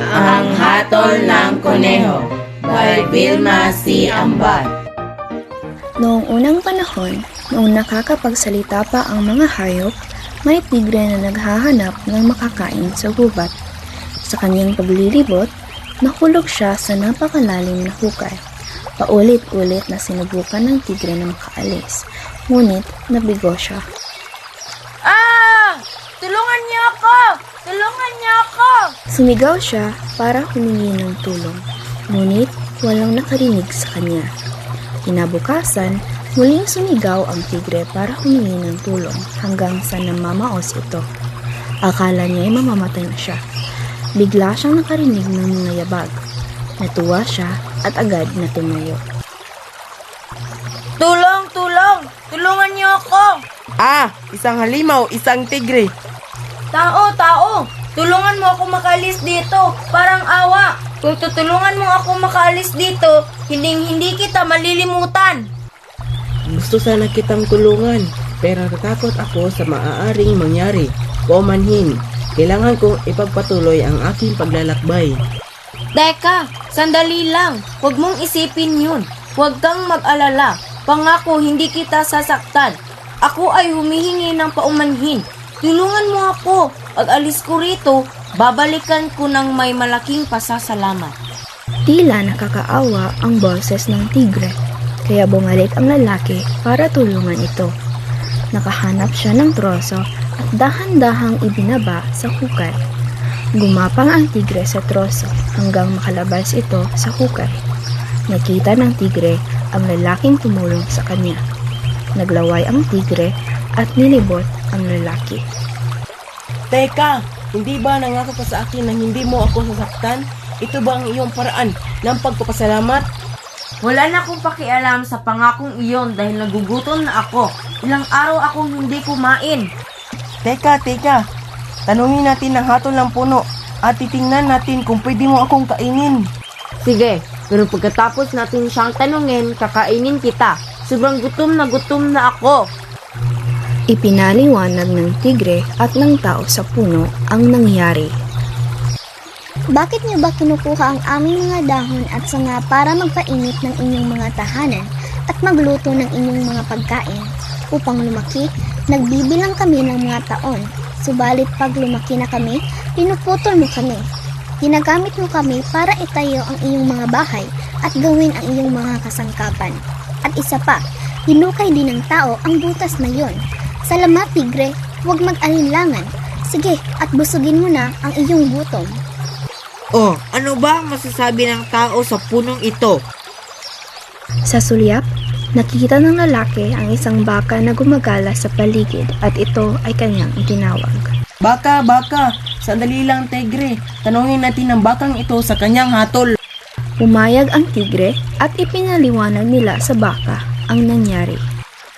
Ang Hatol ng Kuneho by Vilma C. Ambat. Noong unang panahon, noong nakakapagsalita pa ang mga hayop, may tigre na naghahanap ng makakain sa gubat. Sa kanyang paglilibot, nahulog siya sa napakalalim na hukay. Paulit-ulit na sinubukan ng tigre na makaalis, ngunit nabigo siya. Ah! Tulungan niyo ako! Tulungan niyo ako! Sumigaw siya para humingi ng tulong, ngunit walang nakarinig sa kanya. Kinabukasan, muling sumigaw ang tigre para humingi ng tulong hanggang sa namamaos ito. Akala niya ay mamamatay na siya. Bigla siyang nakarinig ng mga yabag. Natuwa siya at agad na tumayo. Tulong! Tulong! Tulungan niyo ako! Isang halimaw, isang tigre. Tao! Tao! Tulungan mo ako makaalis dito! Parang awa! Kung tutulungan mo ako makaalis dito, hindi kita malilimutan! Gusto sana kitang tulungan, pero natatakot ako sa maaaring mangyari. Paumanhin, kailangan kong ipagpatuloy ang aking paglalakbay. Teka! Sandali lang! Huwag mong isipin yun! Huwag kang mag-alala! Pangako hindi kita sasaktan! Ako ay humihingi ng paumanhin! Tulungan mo ako! Pag alis ko rito, babalikan ko ng may malaking pasasalamat. Tila nakakaawa ang boses ng tigre, kaya bumalik ang lalaki para tulungan ito. Nakahanap siya ng troso at dahan-dahang ibinaba sa hukay. Gumapang ang tigre sa troso hanggang makalabas ito sa hukay. Nakita ng tigre ang lalaking tumulong sa kanya. Naglaway ang tigre at nilibot ang lalaki. Teka, hindi ba nangako ka sa akin na hindi mo ako sasaktan? Ito ba ang iyong paraan ng pagpapasalamat? Wala na akong pakialam sa pangakong iyon dahil nagugutom na ako. Ilang araw akong hindi kumain. Teka, tanungin natin ang hatol ng puno at titingnan natin kung pwede mo akong kainin. Sige, pero pagkatapos natin siyang tanungin, kakainin kita. Sobrang gutom na ako. Ipinaliwanag ng tigre at ng tao sa puno ang nangyari. Bakit niyo ba kinukuha ang aming mga dahon at sanga para magpainit ng inyong mga tahanan at magluto ng inyong mga pagkain? Upang lumaki, nagbibilang kami ng mga taon. Subalit pag lumaki na kami, pinuputol mo kami. Ginagamit mo kami para itayo ang iyong mga bahay at gawin ang iyong mga kasangkapan. At isa pa, hinukay din ng tao ang butas na yon. Salamat, tigre, huwag mag-alinlangan. Sige, at busugin mo na ang iyong gutom. Ano ba ang masasabi ng tao sa punong ito? Sa sulyap, nakita ng lalaki ang isang baka na gumagala sa paligid at ito ay kanyang itinawag. Baka, sandali lang tigre. Tanungin natin ang bakang ito sa kanyang hatol. Pumayag ang tigre at ipinaliwanag nila sa baka ang nangyari.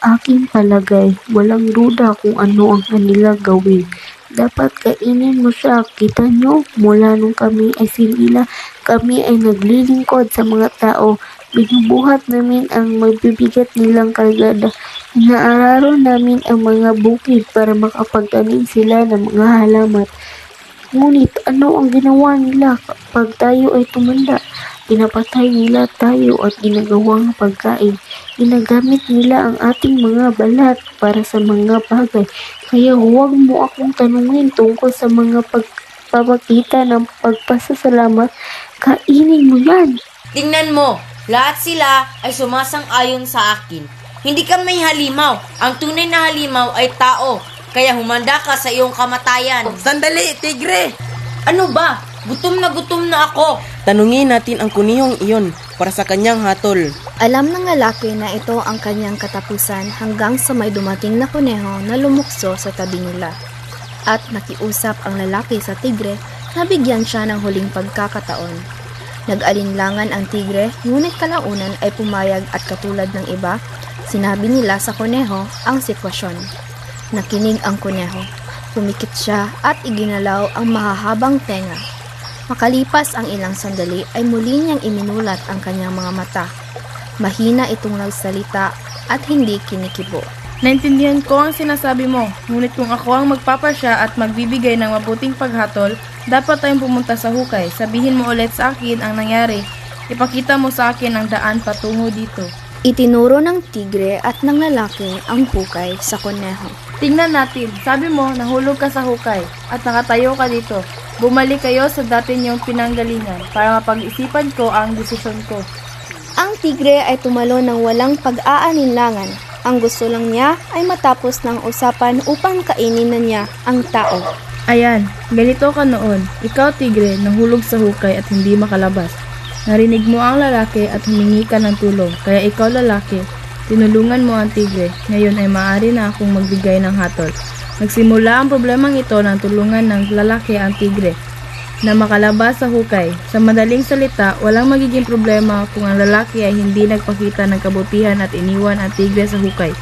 Aking palagay, walang duda kung ano ang kanila gawin. Dapat kainin mo siya. Kita nyo, mula nung kami ay sinila, kami ay naglilingkod sa mga tao. Binubuhat namin ang mabibigat nilang kargada. Inaararo namin ang mga bukid para makapagtanim sila ng mga halaman. Ngunit ano ang ginawa nila kapag tayo ay tumanda? Pinapatay nila tayo at ginagawang pagkain. Ginagamit nila ang ating mga balat para sa mga bagay. Kaya huwag mo akong tanungin tungkol sa mga pagpapakita ng pagpasasalamat. Kainin mo yan. Tingnan mo, lahat sila ay sumasang-ayon sa akin. Hindi ka may halimaw. Ang tunay na halimaw ay tao. Kaya humanda ka sa iyong kamatayan. Sandali, tigre! Ano ba? Gutom na ako. Tanungin natin ang kunihong iyon para sa kanyang hatol. Alam ng lalaki na ito ang kanyang katapusan hanggang sa may dumating na kuneho na lumukso sa tabi nila. At nakiusap ang lalaki sa tigre na bigyan siya ng huling pagkakataon. Nag-alinlangan ang tigre, ngunit kalaunan ay pumayag at katulad ng iba, sinabi nila sa kuneho ang sitwasyon. Nakinig ang kuneho. Pumikit siya at iginalaw ang mahahabang tenga. Makalipas ang ilang sandali ay muli niyang iminulat ang kanyang mga mata. Mahina itong nagsalita at hindi kinikibo. Naintindihan ko ang sinasabi mo, ngunit kung ako ang magpapasya at magbibigay ng mabuting paghatol, dapat tayong pumunta sa hukay. Sabihin mo ulit sa akin ang nangyari. Ipakita mo sa akin ang daan patungo dito. Itinuro ng tigre at ng lalaki ang hukay sa kuneho. Tingnan natin, sabi mo nahulog ka sa hukay at nakatayo ka dito. Bumalik kayo sa dati niyong pinanggalingan para mapag-isipan ko ang desisyon ko. Ang tigre ay tumalo ng walang pag-aalinlangan. Ang gusto lang niya ay matapos ng usapan upang kainin na niya ang tao. Ayan, ganito ka noon. Ikaw tigre, nahulog sa hukay at hindi makalabas. Narinig mo ang lalaki at humingi ka ng tulong. Kaya ikaw lalaki, tinulungan mo ang tigre. Ngayon ay maaari na akong magbigay ng hatol. Nagsimula ang problemang ito ng tulungan ng lalaki ang tigre na makalabas sa hukay. Sa madaling salita, walang magiging problema kung ang lalaki ay hindi nagpakita ng kabutihan at iniwan ang tigre sa hukay.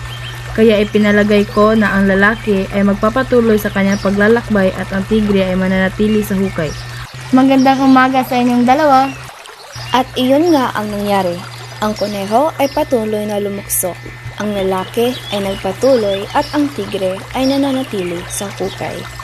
Kaya ipinalagay ko na ang lalaki ay magpapatuloy sa kanyang paglalakbay at ang tigre ay mananatili sa hukay. Magandang umaga sa inyong dalawa. At iyon nga ang nangyari. Ang kuneho ay patuloy na lumukso. Ang lalaki ay nagpatuloy at ang tigre ay nananatili sa hukay.